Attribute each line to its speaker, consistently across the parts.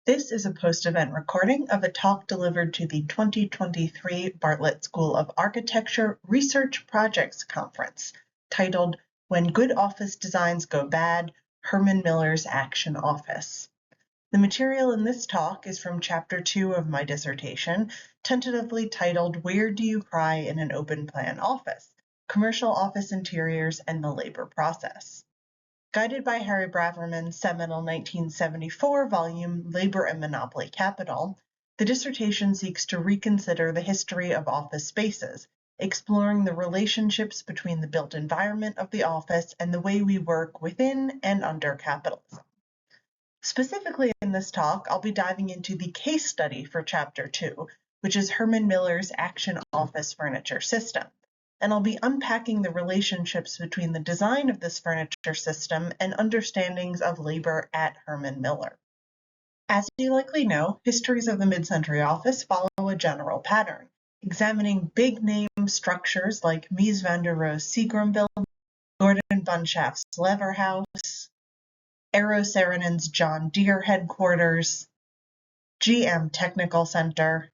Speaker 1: This is a post-event recording of a talk delivered to the 2023 Bartlett School of Architecture Research Projects Conference, titled When Good Office Designs Go Bad, Herman Miller's Action Office. The material in this talk is from Chapter 2 of my dissertation, tentatively titled Where Do You Cry in an Open Plan Office? Commercial Office Interiors and the Labor Process. Guided by Harry Braverman's seminal 1974 volume, Labor and Monopoly Capital, the dissertation seeks to reconsider the history of office spaces, exploring the relationships between the built environment of the office and the way we work within and under capitalism. Specifically in this talk, I'll be diving into the case study for Chapter 2, which is Herman Miller's Action Office Furniture System. And I'll be unpacking the relationships between the design of this furniture system and understandings of labor at Herman Miller. As you likely know, histories of the mid-century office follow a general pattern, examining big-name structures like Mies van der Rohe's Seagram Building, Gordon Bunshaft's Lever House, Eero Saarinen's John Deere headquarters, GM Technical Center,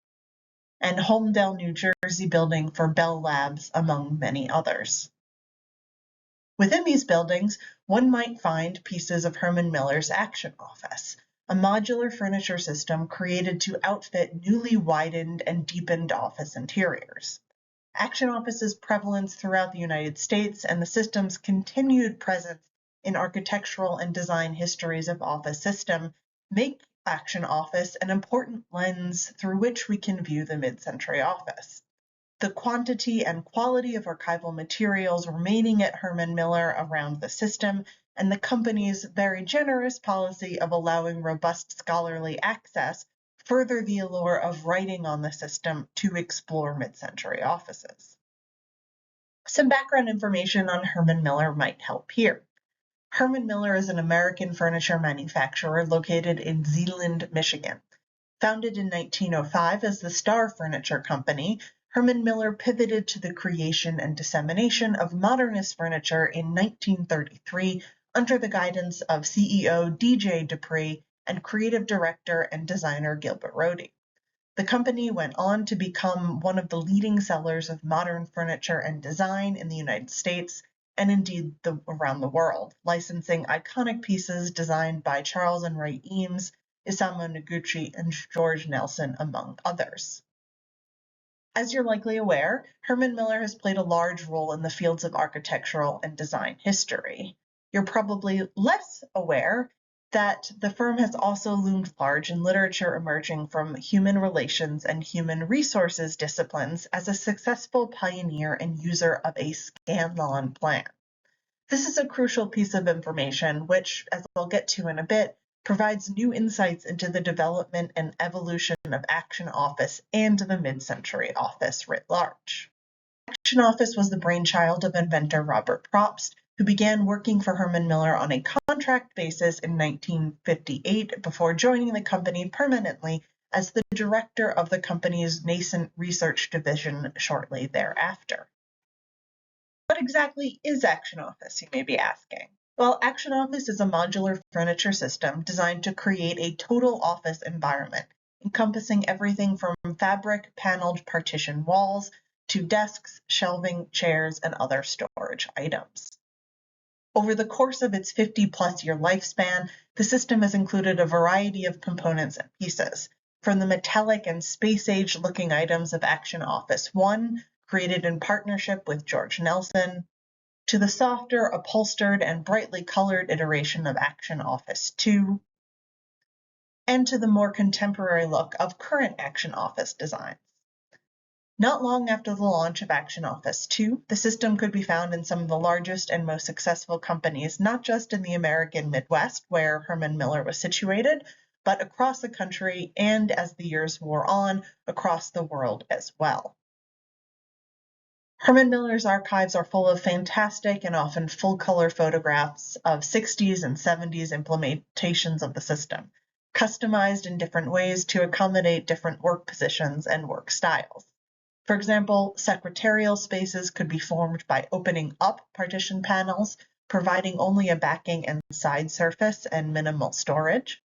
Speaker 1: and Holmdel, New Jersey building for Bell Labs, among many others. Within these buildings, one might find pieces of Herman Miller's Action Office, a modular furniture system created to outfit newly widened and deepened office interiors. Action Office's prevalence throughout the United States and the system's continued presence in architectural and design histories of office system make Action Office an important lens through which we can view the mid-century office. The quantity and quality of archival materials remaining at Herman Miller around the system, and the company's very generous policy of allowing robust scholarly access further the allure of writing on the system to explore mid-century offices. Some background information on Herman Miller might help here. Herman Miller is an American furniture manufacturer located in Zeeland, Michigan. Founded in 1905 as the Star Furniture Company, Herman Miller pivoted to the creation and dissemination of modernist furniture in 1933 under the guidance of CEO D.J. Dupree and creative director and designer Gilbert Rohde. The company went on to become one of the leading sellers of modern furniture and design in the United States, and indeed around the world, licensing iconic pieces designed by Charles and Ray Eames, Isamu Noguchi, and George Nelson, among others. As you're likely aware, Herman Miller has played a large role in the fields of architectural and design history. You're probably less aware that the firm has also loomed large in literature emerging from human relations and human resources disciplines as a successful pioneer and user of a Scanlon Plan. This is a crucial piece of information which, as I'll get to in a bit, provides new insights into the development and evolution of Action Office and the mid-century office writ large. Action Office was the brainchild of inventor Robert Probst, who began working for Herman Miller on a contract basis in 1958 before joining the company permanently as the director of the company's nascent research division shortly thereafter. What exactly is Action Office, you may be asking? Well, Action Office is a modular furniture system designed to create a total office environment, encompassing everything from fabric paneled partition walls to desks, shelving, chairs, and other storage items. Over the course of its 50-plus year lifespan, the system has included a variety of components and pieces, from the metallic and space-age looking items of Action Office 1, created in partnership with George Nelson, to the softer, upholstered, and brightly colored iteration of Action Office 2, and to the more contemporary look of current Action Office designs. Not long after the launch of Action Office 2, the system could be found in some of the largest and most successful companies, not just in the American Midwest, where Herman Miller was situated, but across the country and, as the years wore on, across the world as well. Herman Miller's archives are full of fantastic and often full-color photographs of 60s and 70s implementations of the system, customized in different ways to accommodate different work positions and work styles. For example, secretarial spaces could be formed by opening up partition panels, providing only a backing and side surface and minimal storage.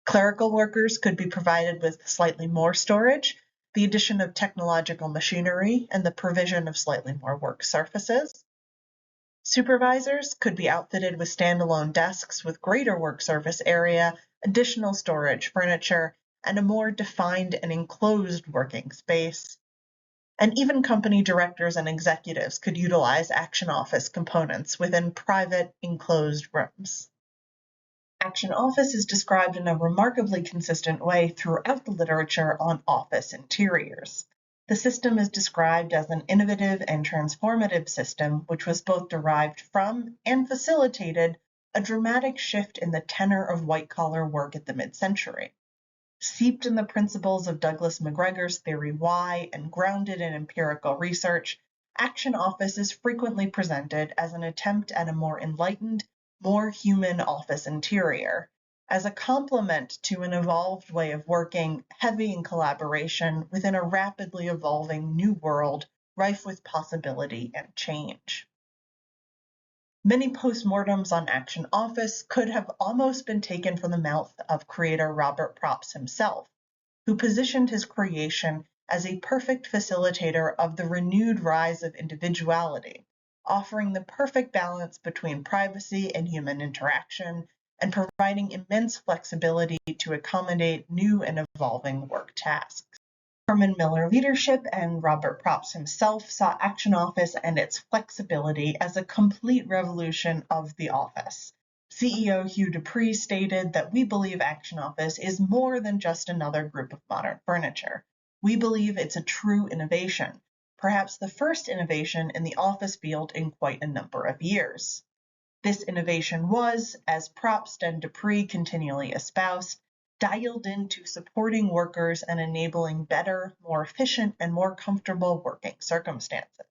Speaker 1: Clerical workers could be provided with slightly more storage, the addition of technological machinery, and the provision of slightly more work surfaces. Supervisors could be outfitted with standalone desks with greater work surface area, additional storage, furniture, and a more defined and enclosed working space. And even company directors and executives could utilize Action Office components within private, enclosed rooms. Action Office is described in a remarkably consistent way throughout the literature on office interiors. The system is described as an innovative and transformative system, which was both derived from and facilitated a dramatic shift in the tenor of white-collar work at the mid-century. Seeped in the principles of Douglas McGregor's Theory Y and grounded in empirical research, Action Office is frequently presented as an attempt at a more enlightened, more human office interior, as a complement to an evolved way of working, heavy in collaboration within a rapidly evolving new world rife with possibility and change. Many postmortems on Action Office could have almost been taken from the mouth of creator Robert Props himself, who positioned his creation as a perfect facilitator of the renewed rise of individuality, offering the perfect balance between privacy and human interaction, and providing immense flexibility to accommodate new and evolving work tasks. Herman Miller leadership and Robert Props himself saw Action Office and its flexibility as a complete revolution of the office. CEO Hugh Dupree stated that we believe Action Office is more than just another group of modern furniture. We believe it's a true innovation, perhaps the first innovation in the office field in quite a number of years. This innovation was, as Props and Dupree continually espoused, dialed into supporting workers and enabling better, more efficient, and more comfortable working circumstances.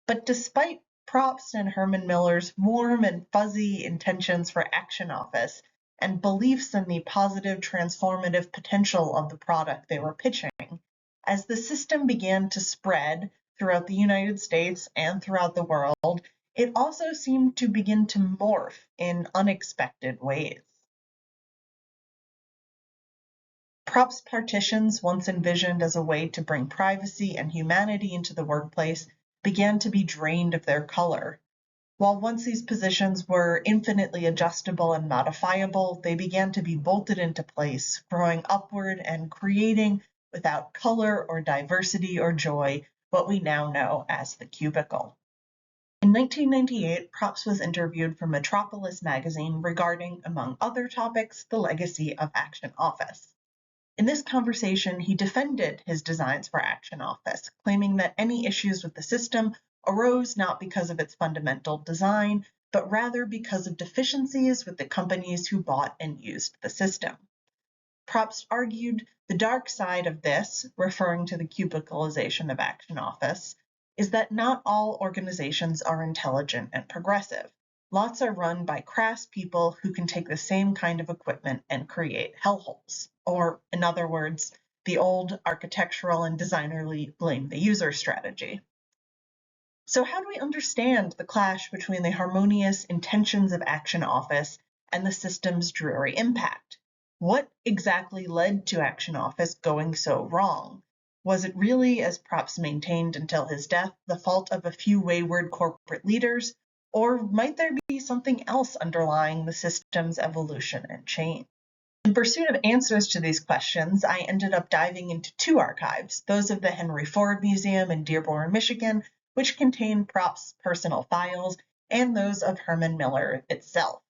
Speaker 1: But despite Props and Herman Miller's warm and fuzzy intentions for Action Office and beliefs in the positive transformative potential of the product they were pitching, as the system began to spread throughout the United States and throughout the world, it also seemed to begin to morph in unexpected ways. Props partitions, once envisioned as a way to bring privacy and humanity into the workplace, began to be drained of their color. While once these positions were infinitely adjustable and modifiable, they began to be bolted into place, growing upward and creating, without color or diversity or joy, what we now know as the cubicle. In 1998, Props was interviewed for Metropolis magazine regarding, among other topics, the legacy of Action Office. In this conversation, he defended his designs for Action Office, claiming that any issues with the system arose not because of its fundamental design, but rather because of deficiencies with the companies who bought and used the system. Props argued the dark side of this, referring to the cubicleization of Action Office, is that not all organizations are intelligent and progressive. Lots are run by crass people who can take the same kind of equipment and create hellholes. Or, in other words, the old architectural and designerly blame the user strategy. So how do we understand the clash between the harmonious intentions of Action Office and the system's dreary impact? What exactly led to Action Office going so wrong? Was it really, as Props maintained until his death, the fault of a few wayward corporate leaders, or might there be something else underlying the system's evolution and change? In pursuit of answers to these questions, I ended up diving into two archives, those of the Henry Ford Museum in Dearborn, Michigan, which contain Props' personal files, and those of Herman Miller itself.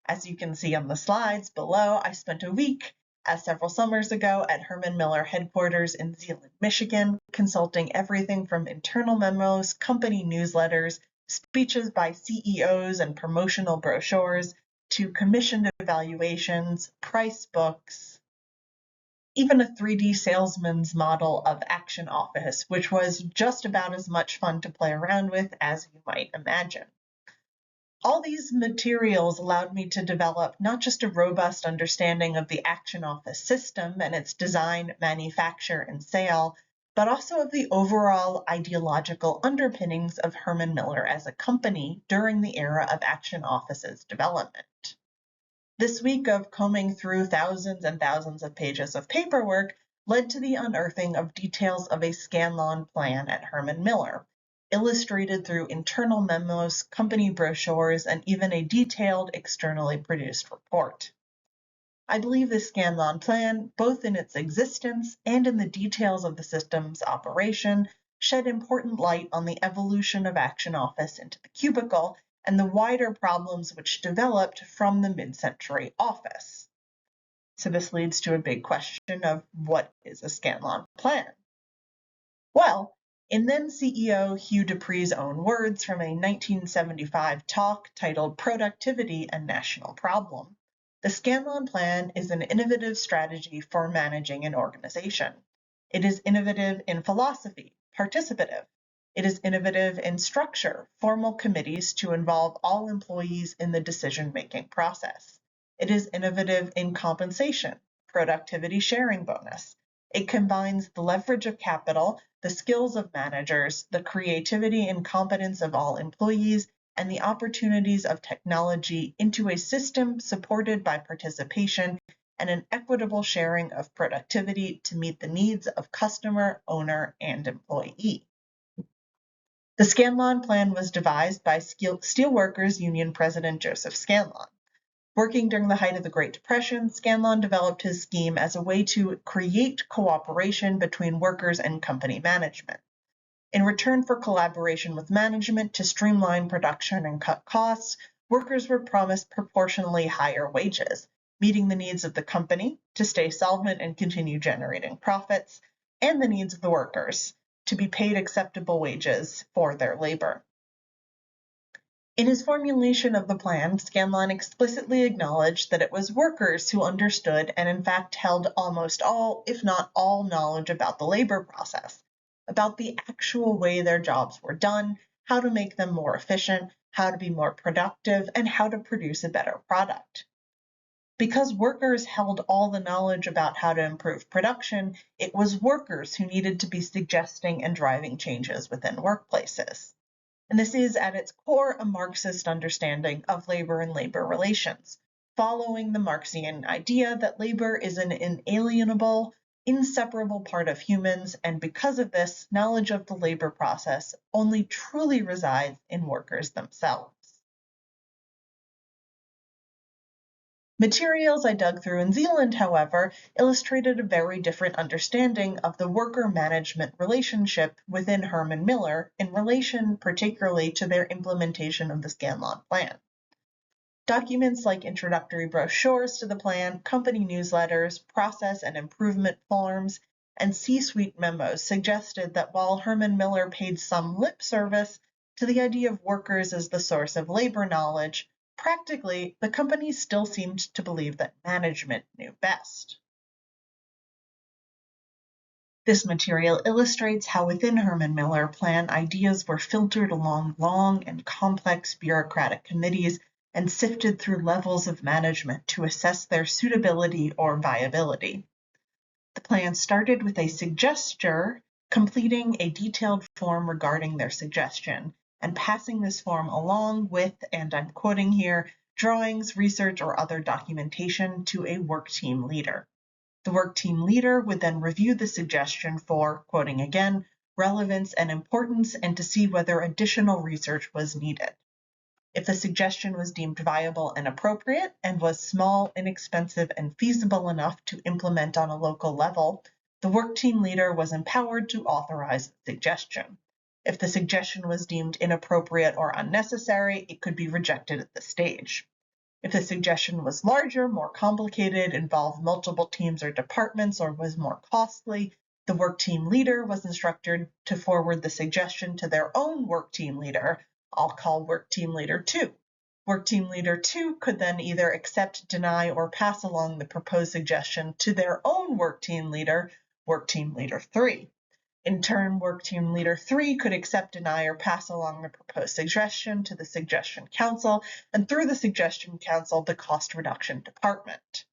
Speaker 1: As you can see on the slides below, I spent a week, several summers ago, at Herman Miller headquarters in Zeeland, Michigan, consulting everything from internal memos, company newsletters, speeches by CEOs and promotional brochures, to commissioned evaluations, price books, even a 3D salesman's model of Action Office, which was just about as much fun to play around with as you might imagine. All these materials allowed me to develop not just a robust understanding of the Action Office system and its design, manufacture, and sale, but also of the overall ideological underpinnings of Herman Miller as a company during the era of Action Office's development. This week of combing through thousands and thousands of pages of paperwork led to the unearthing of details of a Scanlon Plan at Herman Miller, illustrated through internal memos, company brochures, and even a detailed externally produced report. I believe the Scanlon Plan, both in its existence and in the details of the system's operation, shed important light on the evolution of Action Office into the cubicle and the wider problems which developed from the mid-century office. So this leads to a big question of what is a Scanlon Plan? Well, in then CEO Hugh Dupree's own words from a 1975 talk titled Productivity: A National Problem, the Scanlon Plan is an innovative strategy for managing an organization. It is innovative in philosophy, participative. It is innovative in structure, formal committees to involve all employees in the decision-making process. It is innovative in compensation, productivity sharing bonus. It combines the leverage of capital, the skills of managers, the creativity and competence of all employees, and the opportunities of technology into a system supported by participation and an equitable sharing of productivity to meet the needs of customer, owner, and employee. The Scanlon Plan was devised by Steelworkers Union President Joseph Scanlon. Working during the height of the Great Depression, Scanlon developed his scheme as a way to create cooperation between workers and company management. In return for collaboration with management to streamline production and cut costs, workers were promised proportionally higher wages, meeting the needs of the company to stay solvent and continue generating profits, and the needs of the workers to be paid acceptable wages for their labor. In his formulation of the plan, Scanlon explicitly acknowledged that it was workers who understood and in fact held almost all, if not all, knowledge about the labor process, about the actual way their jobs were done, how to make them more efficient, how to be more productive, and how to produce a better product. Because workers held all the knowledge about how to improve production, it was workers who needed to be suggesting and driving changes within workplaces. And this is, at its core, a Marxist understanding of labor and labor relations, following the Marxian idea that labor is an inalienable, inseparable part of humans, and because of this, knowledge of the labor process only truly resides in workers themselves. Materials I dug through in Zealand, however, illustrated a very different understanding of the worker-management relationship within Herman Miller in relation particularly to their implementation of the Scanlon Plan. Documents like introductory brochures to the plan, company newsletters, process and improvement forms, and C-suite memos suggested that while Herman Miller paid some lip service to the idea of workers as the source of labor knowledge, practically, the company still seemed to believe that management knew best. This material illustrates how within Herman Miller Plan ideas were filtered along long and complex bureaucratic committees and sifted through levels of management to assess their suitability or viability. The plan started with a suggester completing a detailed form regarding their suggestion, and passing this form along with, and I'm quoting here, drawings, research, or other documentation to a work team leader. The work team leader would then review the suggestion for, quoting again, relevance and importance, and to see whether additional research was needed. If the suggestion was deemed viable and appropriate, and was small, inexpensive, and feasible enough to implement on a local level, the work team leader was empowered to authorize the suggestion. If the suggestion was deemed inappropriate or unnecessary, it could be rejected at this stage. If the suggestion was larger, more complicated, involved multiple teams or departments, or was more costly, the work team leader was instructed to forward the suggestion to their own work team leader. I'll call work team leader 2. Work team leader 2 could then either accept, deny, or pass along the proposed suggestion to their own work team leader 3. In turn, work team leader 3 could accept, deny, or pass along the proposed suggestion to the suggestion council, and through the suggestion council, the cost reduction department.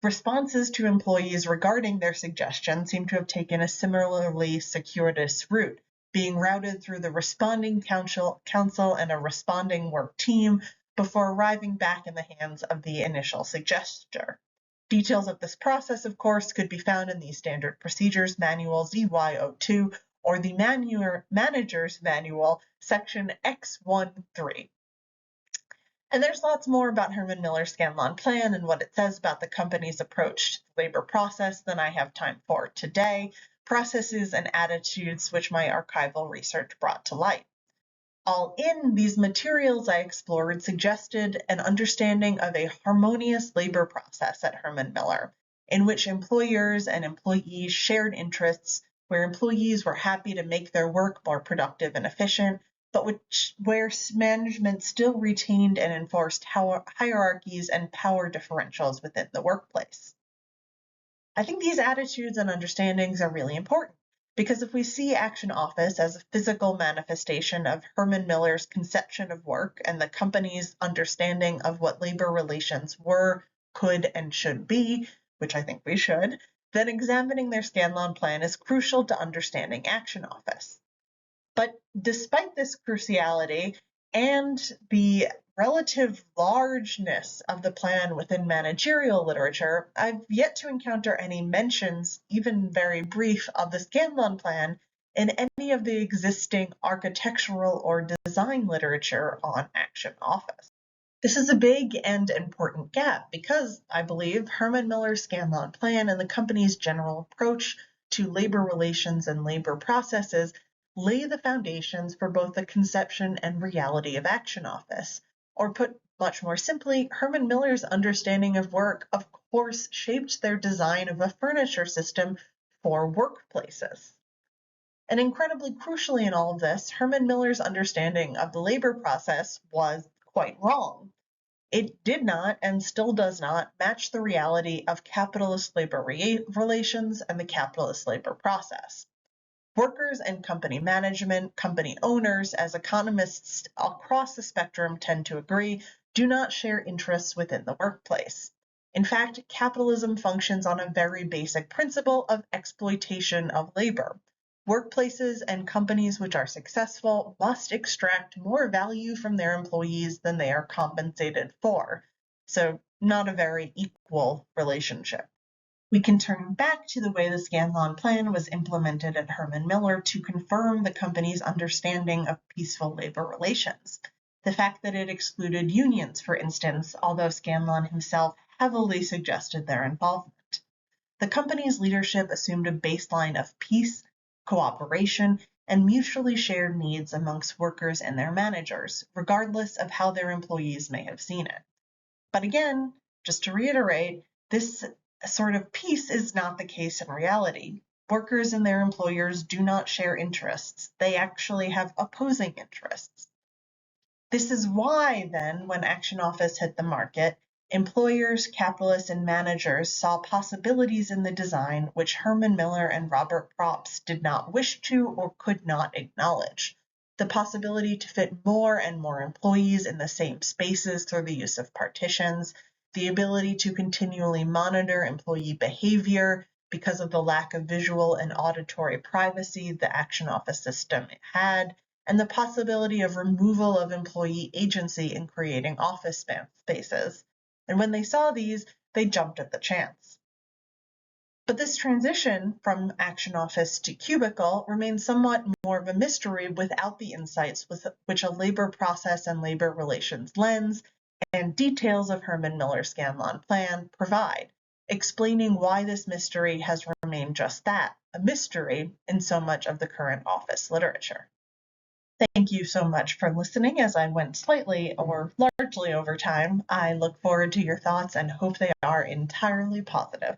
Speaker 1: Responses to employees regarding their suggestion seem to have taken a similarly circuitous route, being routed through the responding council and a responding work team, before arriving back in the hands of the initial suggester. Details of this process, of course, could be found in the Standard Procedures Manual ZY02 or the Manager's Manual, section X13. And there's lots more about Herman Miller's Scanlon Plan and what it says about the company's approach to the labor process than I have time for today, processes and attitudes which my archival research brought to light. All in, these materials I explored suggested an understanding of a harmonious labor process at Herman Miller, in which employers and employees shared interests, where employees were happy to make their work more productive and efficient, but where management still retained and enforced hierarchies and power differentials within the workplace. I think these attitudes and understandings are really important, because if we see Action Office as a physical manifestation of Herman Miller's conception of work and the company's understanding of what labor relations were, could, and should be, which I think we should, then examining their Scanlon Plan is crucial to understanding Action Office. But despite this cruciality and the relative largeness of the plan within managerial literature, I've yet to encounter any mentions, even very brief, of the Scanlon Plan in any of the existing architectural or design literature on Action Office. This is a big and important gap because, I believe, Herman Miller's Scanlon Plan and the company's general approach to labor relations and labor processes lay the foundations for both the conception and reality of Action Office. Or put much more simply, Herman Miller's understanding of work, of course, shaped their design of a furniture system for workplaces. And incredibly crucially in all of this, Herman Miller's understanding of the labor process was quite wrong. It did not, and still does not, match the reality of capitalist labor relations and the capitalist labor process. Workers and company management, company owners, as economists across the spectrum tend to agree, do not share interests within the workplace. In fact, capitalism functions on a very basic principle of exploitation of labor. Workplaces and companies which are successful must extract more value from their employees than they are compensated for. So, not a very equal relationship. We can turn back to the way the Scanlon Plan was implemented at Herman Miller to confirm the company's understanding of peaceful labor relations. The fact that it excluded unions, for instance, although Scanlon himself heavily suggested their involvement. The company's leadership assumed a baseline of peace, cooperation, and mutually shared needs amongst workers and their managers, regardless of how their employees may have seen it. But again, just to reiterate, this sort of peace is not the case in reality. Workers and their employers do not share interests. They actually have opposing interests. This is why, then, when Action Office hit the market, employers, capitalists, and managers saw possibilities in the design which Herman Miller and Robert Propst did not wish to or could not acknowledge. The possibility to fit more and more employees in the same spaces through the use of partitions, the ability to continually monitor employee behavior because of the lack of visual and auditory privacy the Action Office system had, and the possibility of removal of employee agency in creating office spaces. And when they saw these, they jumped at the chance. But this transition from Action Office to cubicle remains somewhat more of a mystery without the insights with which a labor process and labor relations lens and details of Herman Miller's Scanlon Plan provide, explaining why this mystery has remained just that, a mystery in so much of the current office literature. Thank you so much for listening as I went slightly or largely over time. I look forward to your thoughts and hope they are entirely positive.